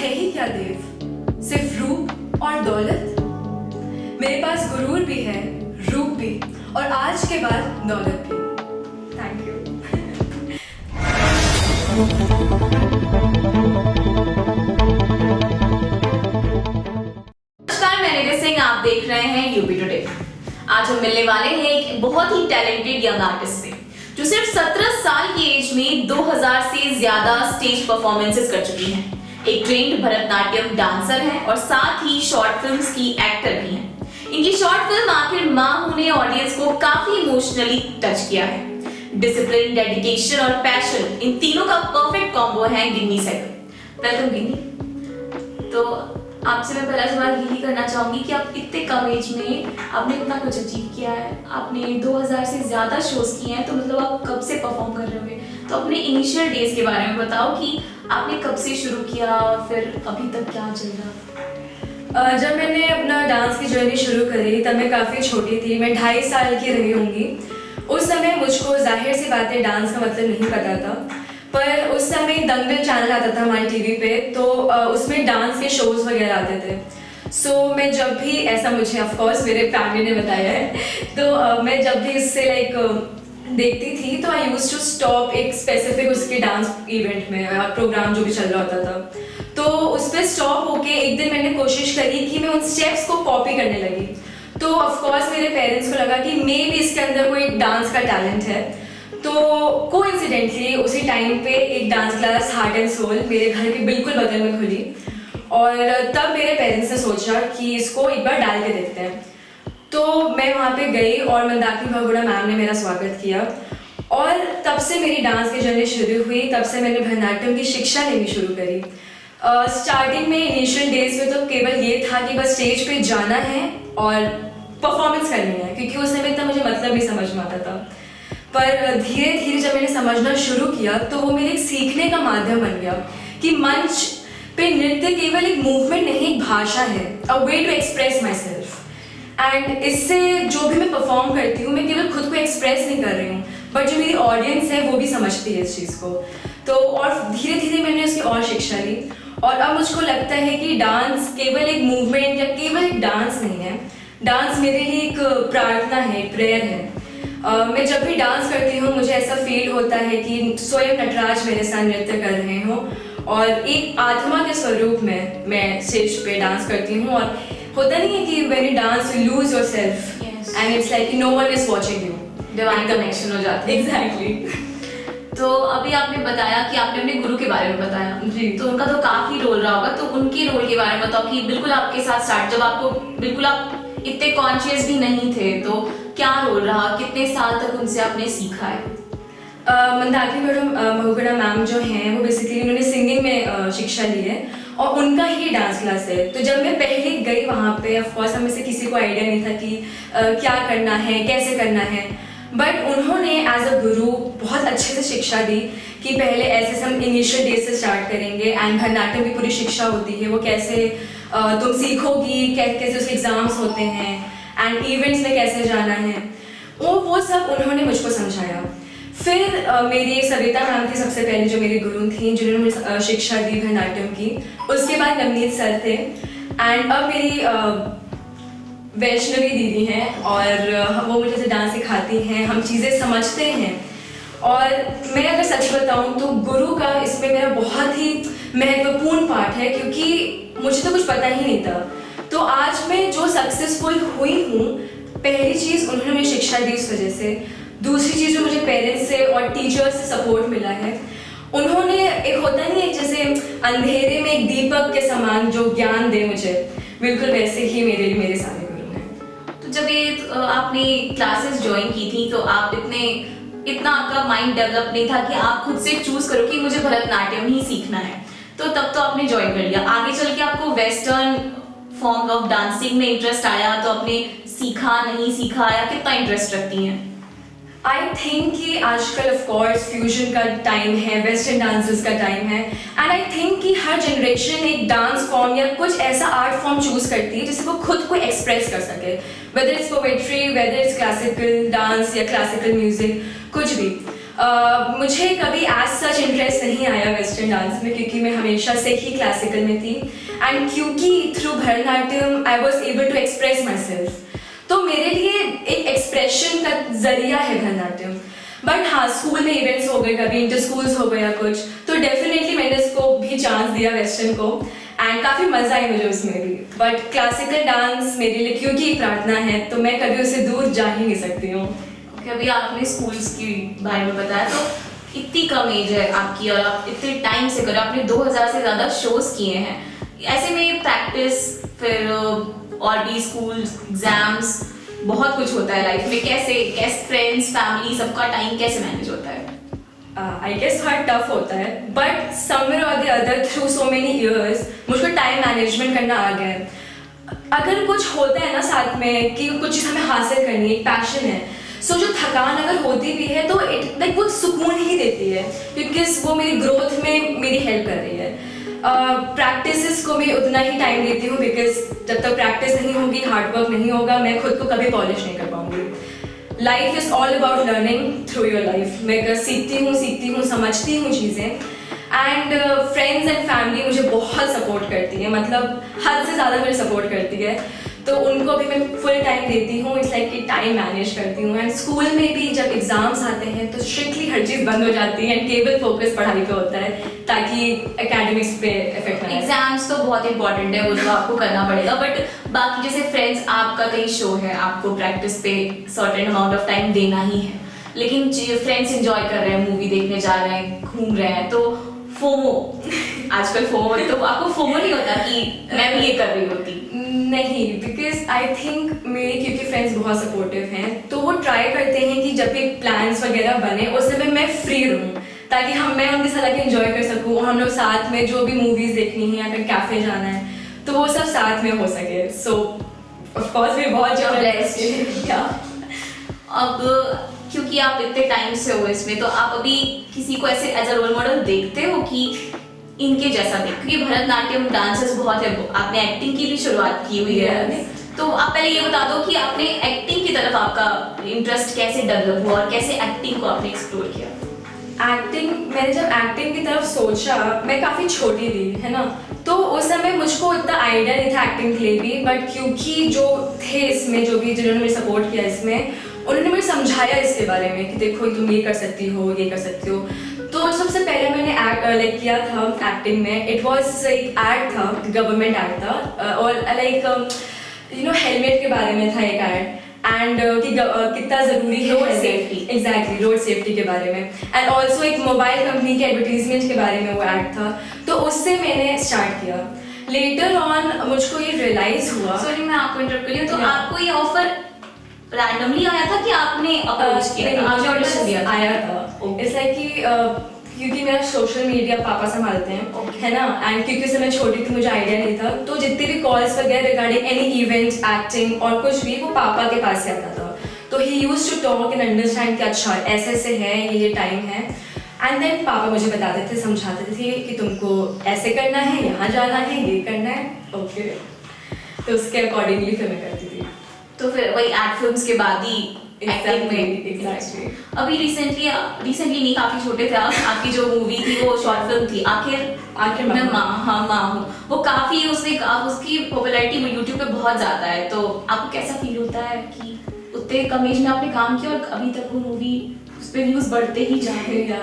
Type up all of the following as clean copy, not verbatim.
है ही क्या देव, सिर्फ रूप और दौलत। मेरे पास गुरूर भी है, रूप भी, और आज के बाद दौलत भी। Thank you. नमस्कार, मैं निधि सिंह, आप देख रहे हैं यूपी टुडे। आज हम मिलने वाले हैं एक बहुत ही टैलेंटेड यंग आर्टिस्ट से, जो सिर्फ 17 साल की एज में 2000 से ज्यादा स्टेज परफॉर्मेंसेस कर चुकी हैं। एक ट्रेन्ड भरतनाट्यम डांसर हैं और साथ ही शॉर्ट फिल्म्स की एक्टर भी हैं। इनकी शॉर्ट फिल्म आखिर मां हूं ने ऑडियंस को काफी इमोशनली टच किया है। डिसिप्लिन, डेडिकेशन और पैशन, इन तीनों का परफेक्ट कॉम्बो है गिन्नी सहगल। वेलकम गिन्नी। तो आपसे मैं पहला सवाल यही करना चाहूंगी कि आप इतने कम एज में आपने इतना कुछ अचीव किया है, आपने 2000 से ज्यादा शोज किए हैं, तो मतलब आप कब से परफॉर्म कर रहे होंगे? तो अपने इनिशियल डेज के बारे में बताओ कि आपने कब से शुरू किया, फिर अभी तक क्या चल रहा? जब मैंने अपना डांस की जर्नी शुरू करी तब मैं काफ़ी छोटी थी, मैं 2.5 साल की रही होंगी। उस समय मुझको जाहिर सी बात है डांस का मतलब नहीं पता था, पर उस समय दंगल चैनल आता था हमारे टीवी पे, तो उसमें डांस के शोज वगैरह आते थे। सो मैं जब भी ऐसा, मुझे ऑफ कोर्स मेरे फैमिली ने बताया है, तो मैं जब भी इससे देखती थी तो आई यूज्ड टू स्टॉप एक स्पेसिफिक उसके डांस इवेंट में या प्रोग्राम जो भी चल रहा होता था, तो उस पर स्टॉप होके एक दिन मैंने कोशिश करी कि मैं उन स्टेप्स को कॉपी करने लगी। तो ऑफ कोर्स मेरे पेरेंट्स को लगा कि मे भी इसके अंदर कोई डांस का टैलेंट है। तो कोइंसिडेंटली उसी टाइम पे एक dance class heart and soul मेरे घर के बिल्कुल बगल में खुली, और तब मेरे पेरेंट्स ने सोचा कि इसको एक बार डाल के देखते हैं। तो मैं वहाँ पे गई और मंदाकिनी बहुगुणा मैम ने मेरा स्वागत किया, और तब से मेरी डांस की जर्नी शुरू हुई। तब से मैंने भरतनाट्यम की शिक्षा लेनी शुरू करी। स्टार्टिंग में इनिशियल डेज में तो केवल ये था कि बस स्टेज पे जाना है और परफॉर्मेंस करनी है, क्योंकि उस समय इतना मुझे मतलब नहीं समझ में आता था। पर धीरे धीरे जब मैंने समझना शुरू किया तो वो मेरे एक सीखने का माध्यम बन गया कि मंच पे नृत्य केवल एक मूवमेंट नहीं, एक भाषा है, a way to express myself. And इससे जो भी मैं परफॉर्म करती हूँ, मैं केवल खुद को एक्सप्रेस नहीं कर रही हूँ, बट जो मेरी ऑडियंस है वो भी समझती है इस चीज़ को। तो और धीरे धीरे मैंने उसकी और शिक्षा ली, और अब मुझको लगता है कि डांस केवल एक मूवमेंट या केवल एक डांस नहीं है। डांस मेरे लिए एक प्रार्थना है, एक प्रेयर है। मैं जब भी डांस करती हूँ मुझे ऐसा फील होता है कि स्वयं नटराज मेरे साथ नृत्य कर रहे हो, और एक आत्मा के स्वरूप में मैं स्टेज पे डांस करती हूँ। और होता नहीं है कि when you dance you lose yourself and it's like no one is watching you, divine connection हो जाता है। एग्जैक्टली। तो अभी आपने बताया कि आपने अपने गुरु के बारे में बताया जी, तो उनका तो काफी रोल रहा होगा, तो उनके रोल के बारे में बताओ कि बिल्कुल आपके साथ स्टार्ट, जब आपको बिल्कुल आप इतने कॉन्शियस भी नहीं थे, तो क्या रोल रहा, कितने साल तक उनसे आपने सीखा है? मंदाकिनी बहुगुणा मैम जो हैं वो बेसिकली उन्होंने सिंगिंग में शिक्षा ली है, और उनका ही डांस क्लास है। तो जब मैं पहले गई वहाँ पे, ऑफ कोर्स हमें से किसी को आइडिया नहीं था कि क्या करना है, कैसे करना है, बट उन्होंने एज अ गुरु बहुत अच्छे से शिक्षा दी कि पहले ऐसे हम इनिशियल डेज से स्टार्ट करेंगे, एंड भरतनाट्यम की पूरी शिक्षा होती है, वो कैसे तुम सीखोगी, कैसे उसके एग्जाम्स होते हैं, एंड इवेंट्स में कैसे जाना है, वो सब उन्होंने मुझको समझाया। फिर मेरी सविता मैम थी सबसे पहले जो मेरी गुरु थी, जिन्होंने मुझे शिक्षा दी भरतनाट्यम की। उसके बाद नवनीत सर थे, एंड अब मेरी वैष्णवी दीदी हैं, और वो मुझे डांस सिखाती हैं, हम चीज़ें समझते हैं। और मैं अगर सच बताऊं तो गुरु का इसमें मेरा बहुत ही महत्वपूर्ण पार्ट है, क्योंकि मुझे तो कुछ पता ही नहीं था। तो आज मैं जो सक्सेसफुल हुई हूँ, पहली चीज़ उन्होंने मुझे शिक्षा दी उस वजह से। दूसरी चीज़ जो मुझे पेरेंट्स से और टीचर्स से सपोर्ट मिला है, उन्होंने एक होता नहीं है जैसे अंधेरे में एक दीपक के समान जो ज्ञान दे मुझे, बिल्कुल वैसे ही मेरे लिए मेरे सारे गुरु हैं। तो जब ये आपने क्लासेस ज्वाइन की थी, तो आप इतना आपका माइंड डेवलप नहीं था कि आप खुद से चूज करो कि मुझे भरतनाट्यम ही सीखना है, तो तब तो आपने ज्वाइन कर लिया। आगे चल के आपको वेस्टर्न फॉर्म ऑफ डांसिंग में इंटरेस्ट आया, तो आपने सीखा, नहीं सीखा, या कितना इंटरेस्ट रखती हैं? आई थिंक कि आजकल ऑफ कोर्स फ्यूजन का टाइम है, वेस्टर्न डांसेस का टाइम है, एंड आई थिंक कि हर जनरेशन एक डांस फॉर्म या कुछ ऐसा आर्ट फॉर्म चूज करती है जिससे वो खुद को एक्सप्रेस कर सके, whether it's poetry, whether it's classical dance या क्लासिकल म्यूजिक, कुछ भी। मुझे कभी एज सच इंटरेस्ट नहीं आया वेस्टर्न डांस में, क्योंकि मैं हमेशा से ही क्लासिकल में थी। एंड क्योंकि through Bharatanatyam I was able to express myself, तो मेरे लिए एक एक्सप्रेशन का जरिया है भरतनाट्यम। बट हाँ, स्कूल में इवेंट्स हो गए, कभी इंटर स्कूल्स हो गया कुछ, तो डेफिनेटली मैंने इसको भी चांस दिया वेस्टर्न को, एंड काफ़ी मज़ा आई मुझे उसमें भी। बट क्लासिकल डांस मेरे लिए क्योंकि एक प्रार्थना है, तो मैं कभी उससे दूर जा ही नहीं सकती हूँ। अभी आपने स्कूल्स की बारे में बताया, तो इतनी कम एज है आपकी और आप इतने टाइम से कर रहे हो, आपने 2000 से ज़्यादा शोज किए हैं। ऐसे में प्रैक्टिस, फिर और भी स्कूल एग्जाम्स, बहुत कुछ होता है लाइफ में। कैसे फ्रेंड्स, फैमिली, सबका टाइम कैसे मैनेज होता है? आई गेस थोड़ा टफ होता है, बट समवेयर और the other through so many years मुझको टाइम मैनेजमेंट करना आ गया है। अगर कुछ होता है ना साथ में कि कुछ चीज़ हमें हासिल करनी है, एक पैशन है, सो जो थकान अगर होती भी है तो इट लाइक वो सुकून ही देती है, क्योंकि वो मेरी ग्रोथ में मेरी हेल्प कर रही है। प्रैक्टिसेस को मैं उतना ही टाइम देती हूँ, बिकॉज जब तक प्रैक्टिस नहीं होगी, हार्डवर्क नहीं होगा, मैं खुद को कभी पॉलिश नहीं कर पाऊंगी। Life is all about learning through your life. मैं सीखती हूँ, समझती हूँ चीज़ें। एंड फ्रेंड्स एंड फैमिली मुझे बहुत सपोर्ट करती है, मतलब हद से ज़्यादा मुझे सपोर्ट करती है, तो उनको भी मैं फुल टाइम देती हूँ। इट्स लाइक कि टाइम मैनेज करती हूँ। एंड स्कूल में भी जब एग्जाम्स आते हैं तो स्ट्रिक्टली हर चीज़ बंद हो जाती है एंड केवल फोकस पढ़ाई पे होता है, ताकि एकेडमिक्स पे इफेक्ट ना आए। एग्जाम्स तो बहुत इंपॉर्टेंट है, वो तो आपको करना पड़ेगा, बट बाकी जैसे फ्रेंड्स, आपका कहीं शो है, आपको प्रैक्टिस पे सर्टेन अमाउंट ऑफ टाइम देना ही है, लेकिन फ्रेंड्स एंजॉय कर रहे हैं, मूवी देखने जा रहे हैं, घूम रहे हैं, तो फोमो आजकल फोमो, तो आपको फोमो नहीं होता कि मैं भी ये कर रही होती? नहीं, बिकॉज आई थिंक मेरे क्योंकि फ्रेंड्स बहुत सपोर्टिव हैं, तो वो ट्राई करते हैं कि जब भी प्लान्स वगैरह बने उस समय मैं फ्री रहूँ, ताकि मैं उनके साथ आके एंजॉय कर सकूँ। हम लोग साथ में जो भी मूवीज़ देखनी है या फिर कैफ़े जाना है, तो वो सब साथ में हो सके। सो ऑफ कोर्स वी बहुत ब्लेस्ड। अब क्योंकि आप इतने टाइम से हो इसमें, तो आप अभी किसी को ऐसे एज अ रोल मॉडल देखते हो कि इनके जैसा देख, क्योंकि भरतनाट्यम डांसेस बहुत है, आपने एक्टिंग की भी शुरुआत की हुई है, तो आप पहले ये बता दो कि आपने एक्टिंग की तरफ आपका इंटरेस्ट कैसे डेवलप हुआ और कैसे एक्टिंग को आपने एक्सप्लोर किया? मैंने जब एक्टिंग की तरफ सोचा, मैं काफ़ी छोटी थी, है ना, तो उस समय मुझको इतना आइडिया नहीं था एक्टिंग के लिए भी। बट क्योंकि जो थे इसमें, जिन्होंने मुझे सपोर्ट किया इसमें, उन्होंने मुझे समझाया इसके बारे में कि देखो तुम ये कर सकती हो, ये कर सकती हो। तो सबसे पहले मैंने किया था एक्टिंग में, इट वॉज एक ऐड था, गवर्नमेंट ऐड था, और लाइक हेलमेट के बारे में था एक ऐड, एंड कि कितना ज़रूरी है road safety. Exactly, road safety के बारे में। एंड ऑल्सो एक मोबाइल कंपनी के एडवर्टीजमेंट के बारे में वो ऐड था, तो उससे मैंने स्टार्ट किया। लेटर ऑन मुझको ये रियलाइज हुआ। सॉरी मैं आपको इंटरप्ट कर रही हूँ, तो आपको ये ऑफर रैंडमली आया था कि आपने अप्रोच किया था? आपने ऑडिशन दिया था? आया था। इट्स लाइक कि क्योंकि मेरा सोशल मीडिया पापा संभालते हैं, है ना, एंड क्योंकि उस समय छोटी थी, मुझे आइडिया नहीं था, तो जितने भी कॉल्स वगैरह रिगार्डिंग एनी इवेंट्स, एक्टिंग और कुछ भी, वो पापा के पास से आता था। तो ही used to talk and understand कि अच्छा ऐसे ऐसे है, ये टाइम है, एंड देन पापा मुझे बताते थे, समझाते थे कि तुमको ऐसे करना है, यहाँ जाना है, ये करना है, ओके। तो उसके अकॉर्डिंगली फिर मैं करती थी। तो फिर वही एड फिल्म्स के बाद ही एक्टिंग में। एग्जैक्टली। अभी रिसेंटली नहीं, काफी छोटे थे आप, आपकी जो मूवी थी वो शॉर्ट फिल्म थी, आखिर मैं माँ हूँ, वो काफी उसकी पॉपुलैरिटी यूट्यूब पे बहुत ज्यादा है, तो आपको कैसा फील होता है कि उतने कम एज में आपने काम किया और अभी तक वो मूवी उस पर व्यूज बढ़ते ही जा रहे हैं?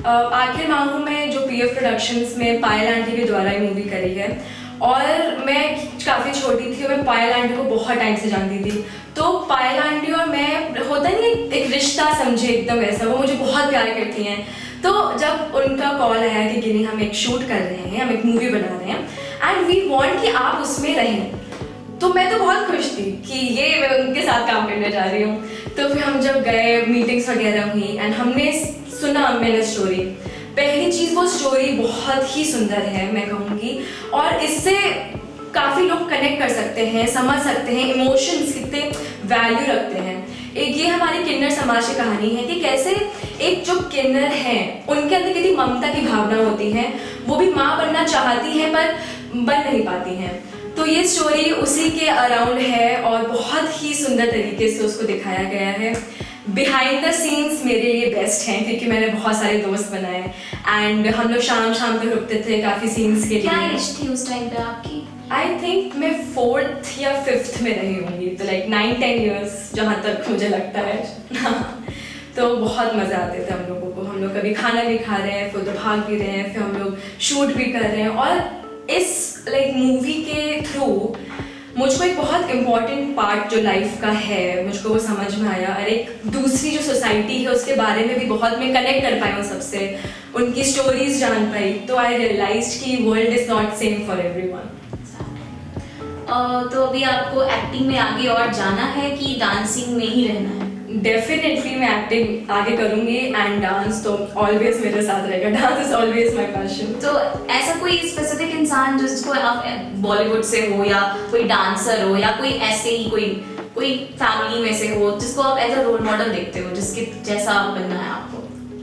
आखिर माँ हूँ में जो PF प्रोडक्शंस में पायल आंटी के द्वारा ये मूवी करी है, और मैं काफ़ी छोटी थी और मैं पायल आंटी को बहुत टाइम से जानती थी, तो पायल आंटी और मैं, होता नहीं एक रिश्ता समझे एकदम वैसा, वो मुझे बहुत प्यार करती हैं। तो जब उनका कॉल आया कि गिनी हम एक शूट कर रहे हैं, हम एक मूवी बना रहे हैं एंड वी वांट कि आप उसमें रहें, तो मैं तो बहुत खुश थी कि ये मैं उनके साथ काम करने जा रही हूँ। तो फिर हम जब गए, मीटिंग्स वगैरह हुई एंड हमने सुना मैंने स्टोरी। पहली चीज़, वो स्टोरी बहुत ही सुंदर है मैं कहूँगी, और इससे काफ़ी लोग कनेक्ट कर सकते हैं, समझ सकते हैं इमोशंस कितने वैल्यू रखते हैं। एक ये हमारी किन्नर समाज की कहानी है कि कैसे एक जो किन्नर है उनके अंदर कितनी ममता की भावना होती है, वो भी माँ बनना चाहती हैं पर बन नहीं पाती हैं। तो ये स्टोरी उसी के अराउंड है और बहुत ही सुंदर तरीके से उसको दिखाया गया है। बिहाइंड द सीन्स मेरे लिए बेस्ट हैं क्योंकि मैंने बहुत सारे दोस्त बनाए एंड हम लोग शाम शाम को रुकते थे काफ़ी सीन्स के क्या लिए। एज थी उस टाइम पे आपकी? आई थिंक मैं 4th या 5th में रही होंगी, तो लाइक 9-10 ईयर्स जहाँ तक मुझे लगता है। तो बहुत मज़ा आते थे हम लोगों को, हम लोग कभी खाना भी खा रहे हैं, फिर तो भाग भी रहे हैं, फिर हम लोग शूट भी कर रहे हैं। और इस लाइक मूवी के थ्रू मुझको एक बहुत इम्पॉर्टेंट पार्ट जो लाइफ का है मुझको वो समझ में आया, और एक दूसरी जो सोसाइटी है उसके बारे में भी बहुत मैं कनेक्ट कर पाई उन सबसे, उनकी स्टोरीज जान पाई। तो आई रियलाइज कि world is not same for everyone. तो अभी आपको एक्टिंग में आगे और जाना है कि डांसिंग में ही रहना है? डेफिनेटली मैं एक्टिंग आगे करूँगी एंड डांस तो ऑलवेज मेरे साथ रहेगा। Dance is always my passion. तो ऐसा कोई स्पेसिफिक इंसान जिसको आप बॉलीवुड से हो या कोई डांसर हो या कोई ऐसे ही कोई फैमिली में से हो जिसको आप एज अ रोल मॉडल देखते हो, जिसके जैसा बनना है आपको?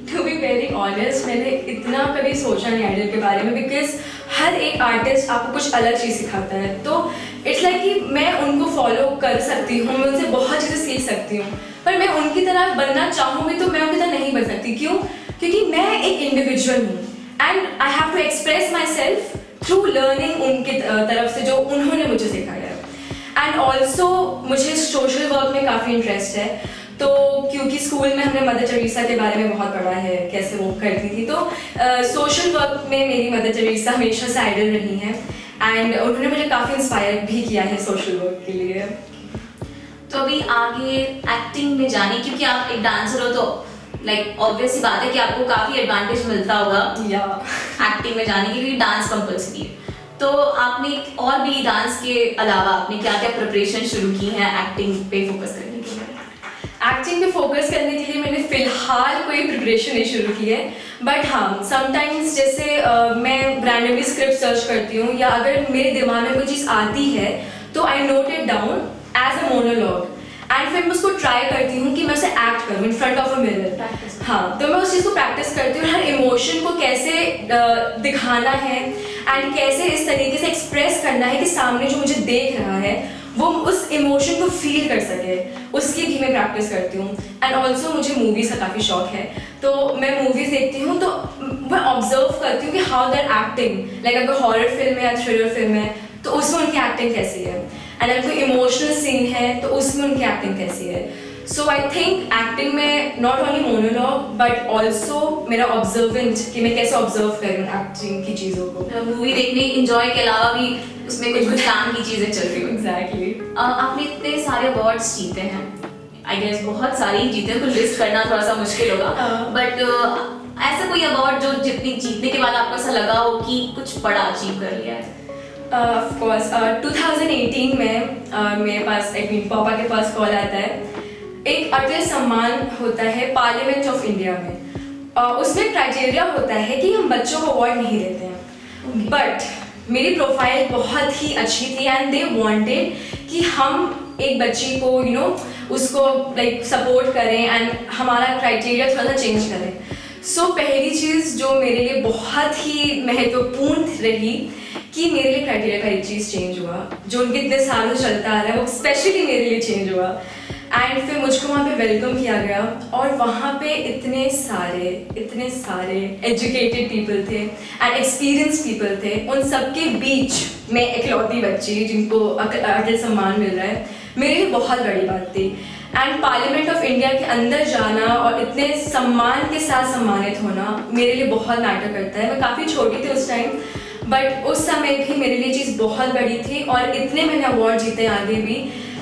टू बी वेरी ऑनेस्ट मैंने इतना कभी सोचा नहीं आइडल के बारे में, बिकॉज हर एक आर्टिस्ट आपको कुछ अलग चीज़ सिखाता है। तो इट्स लाइक कि मैं उनको फॉलो कर सकती हूँ, मैं उनसे बहुत चीज़ें सीख सकती हूँ, पर मैं उनकी तरह बनना चाहूँ भी तो मैं उनकी तरह नहीं बन सकती। क्यों? क्योंकि मैं एक इंडिविजुअल हूँ and I have to express myself through learning उनकी तरफ से जो उन्होंने मुझे सिखाया है। एंड ऑल्सो मुझे सोशल वर्क में काफ़ी इंटरेस्ट है, तो क्योंकि स्कूल में हमने मदर टेरेसा के बारे में बहुत पढ़ा है, कैसे वो करती थी, तो सोशल वर्क में मेरी मदर टेरेसा हमेशा से आइडल रही हैं एंड उन्होंने मुझे काफ़ी इंस्पायर भी किया है सोशल वर्क के लिए। तो अभी आगे एक्टिंग में जाने, क्योंकि आप एक डांसर हो तो लाइक ऑब्वियस सी बात है कि आपको काफ़ी एडवांटेज मिलता होगा या एक्टिंग में जाने के लिए, डांस कंपल्सरी है। तो आपने और भी डांस के अलावा आपने क्या क्या प्रिपरेशन शुरू की है एक्टिंग पे फोकस करने के लिए? एक्टिंग पे फोकस करने के लिए मैंने फ़िलहाल कोई प्रिपरेशन नहीं शुरू की है, बट हाँ समटाइम्स जैसे मैं रैंडमली स्क्रिप्ट सर्च करती हूँ या अगर मेरे दिमाग में कोई चीज़ आती है तो I note it down as a monologue and फिर मैं उसको ट्राई करती हूँ कि मैं उसे एक्ट करूँ in front of a mirror. हाँ, तो मैं उस चीज़ को प्रैक्टिस करती हूँ, हर इमोशन को कैसे दिखाना है एंड कैसे इस तरीके से एक्सप्रेस करना है कि सामने जो मुझे देख रहा है वो उस इमोशन को फील कर सके, उसकी भी मैं प्रैक्टिस करती हूँ। एंड ऑल्सो मुझे मूवीज़ का काफ़ी शौक है, तो मैं मूवीज़ देखती हूँ तो मैं ऑब्जर्व करती हूँ कि हाउ देयर एक्टिंग, लाइक अगर हॉरर फिल्म है या थ्रिलर फिल्म है तो उसमें उनकी एक्टिंग कैसी है, एंड अगर कोई इमोशनल सीन है तो उसमें उनकी एक्टिंग कैसी है। सो आई थिंक एक्टिंग में not only monologue but also मेरा ऑब्जर्वेंट कि मैं कैसे ऑब्जर्व करूँ एक्टिंग की चीज़ों को। मूवी देखने इंजॉय के अलावा भी उसमें कुछ काम की चीज़ें चल रही हो। एग्जैक्टली। आपने इतने सारे अवार्ड्स जीते हैं, आई गेस बहुत सारे ही जीते हैं, कुछ लिस्ट करना थोड़ा सा मुश्किल होगा, बट ऐसा कोई अवार्ड जो जीतने के बाद आपको ऐसा लगा हो कि कुछ बड़ा अचीव कर लिया है? ऑफ कोर्स 2018 में मेरे पास पापा के पास कॉल आता है, एक अटल सम्मान होता है पार्लियामेंट ऑफ इंडिया में, उसमें क्राइटेरिया होता है कि हम बच्चों को अवार्ड नहीं देते हैं, बट मेरी प्रोफाइल बहुत ही अच्छी थी एंड दे वांटेड कि हम एक बच्ची को उसको लाइक सपोर्ट करें एंड हमारा क्राइटेरिया थोड़ा सा चेंज करें। सो पहली चीज़ जो मेरे लिए बहुत ही महत्वपूर्ण रही कि मेरे लिए क्राइटेरिया का एक चीज़ चेंज हुआ जो उनके इतने सालों से चलता आ रहा है, वो स्पेशली मेरे लिए चेंज हुआ एंड फिर मुझको वहाँ पे वेलकम किया गया और वहाँ पे इतने सारे एजुकेटेड पीपल थे एंड एक्सपीरियंस पीपल थे, उन सबके बीच मैं इकलौती बच्ची जिनको अटल सम्मान मिल रहा है, मेरे लिए बहुत बड़ी बात थी। एंड पार्लियामेंट ऑफ इंडिया के अंदर जाना और इतने सम्मान के साथ सम्मानित होना मेरे लिए बहुत मैटर करता है। मैं काफ़ी छोटी थी उस टाइम, बट उस समय भी मेरे लिए चीज़ बहुत बड़ी थी और इतने मैंने अवार्ड जीते आगे भी,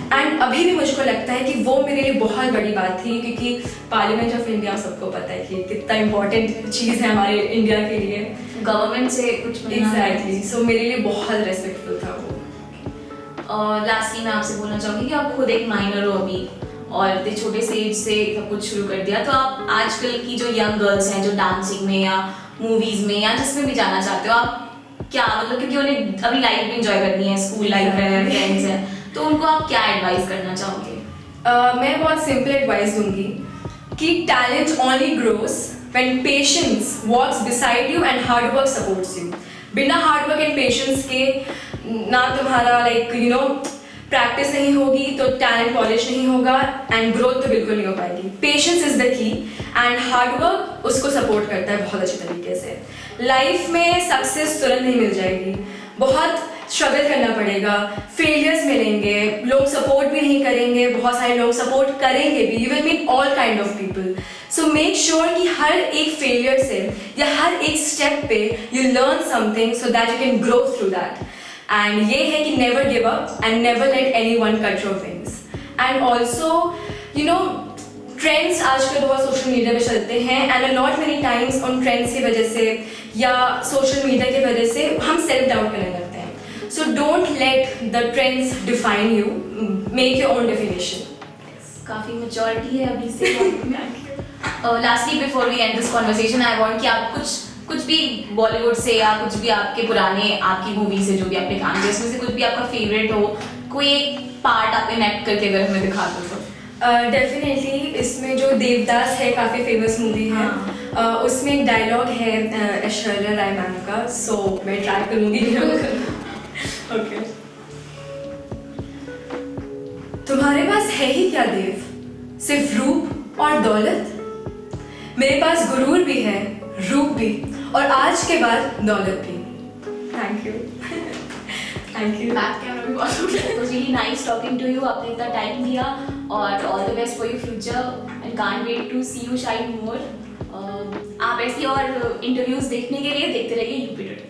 एंड अभी भी मुझको लगता है कि वो मेरे लिए बहुत बड़ी बात थी क्योंकि पार्लियामेंट ऑफ इंडिया सबको पता है कि कितना इम्पोर्टेंट चीज़ है हमारे इंडिया के लिए, गवर्नमेंट से कुछ एग्जैक्टली। सो मेरे लिए बहुत रेस्पेक्टफुल था वो। और लास्टली मैं आपसे बोलना चाहूँगी कि आप खुद एक माइनर हो अभी और इतने छोटे से एज से सब कुछ शुरू कर दिया, तो आप आजकल की जो यंग गर्ल्स हैं जो डांसिंग में या मूवीज़ में या जिसमें भी जाना चाहते हो, आप क्या मतलब, क्योंकि उन्हें अभी लाइफ भी इंजॉय करनी है, स्कूल लाइफ है, फ्रेंड्स हैं, तो उनको आप क्या एडवाइस करना चाहोगे? मैं बहुत सिंपल एडवाइस दूंगी कि talent only grows when patience walks beside you and hard work supports you. बिना हार्ड वर्क एंड पेशेंस के ना तुम्हारा प्रैक्टिस नहीं होगी तो टैलेंट पॉलिश नहीं होगा एंड ग्रोथ तो बिल्कुल नहीं हो पाएगी। Patience is the key and hard work उसको सपोर्ट करता है बहुत अच्छे तरीके से। लाइफ में सक्सेस तुरंत नहीं मिल जाएगी, बहुत स्ट्रगल करना पड़ेगा, फेलियर्स मिलेंगे, लोग सपोर्ट भी नहीं करेंगे, बहुत सारे लोग सपोर्ट करेंगे भी, you will meet all kind of people. So make sure कि हर एक फेलियर से या हर एक स्टेप पे you learn something so that you can grow through that. And ये है कि never give up and never let anyone cut your wings. And also you know trends आजकल बहुत सोशल मीडिया पे चलते हैं एंड लॉट मेनी टाइम्स उन trends की वजह से या सोशल मीडिया की वजह से हम सेल्फ डाउट करने लगते हैं। So don't let the trends define you, make your own definition. काफी मैच्योरिटी है अभी से। Lastly before we end this conversation I want कि आप कुछ भी बॉलीवुड से या कुछ भी आपके पुराने आपकी मूवी से जो भी आपने काम किया उसमें से कुछ भी आपका फेवरेट हो, कोई एक पार्ट आप इनेक्ट करके अगर हमें दिखा दो तो। डेफिनेटली इसमें जो देवदास है काफ़ी फेमस मूवी है, उसमें एक डायलॉग है ऐश्वर्या राय मैम का, सो मैं ट्राई करूँगी। ओके। तुम्हारे पास है ही क्या देव, सिर्फ रूप और दौलत? मेरे पास गुरूर भी है, रूप भी, और आज के बाद दौलत भी। Thank you. Thank you. Back camera भी बहुत हो गया। तो really nice talking to you, आपने इतना टाइम दिया और all the best for your future and can't wait to see you shine more. आप ऐसी और इंटरव्यूज देखने के लिए देखते रहिए यूपी टुडे।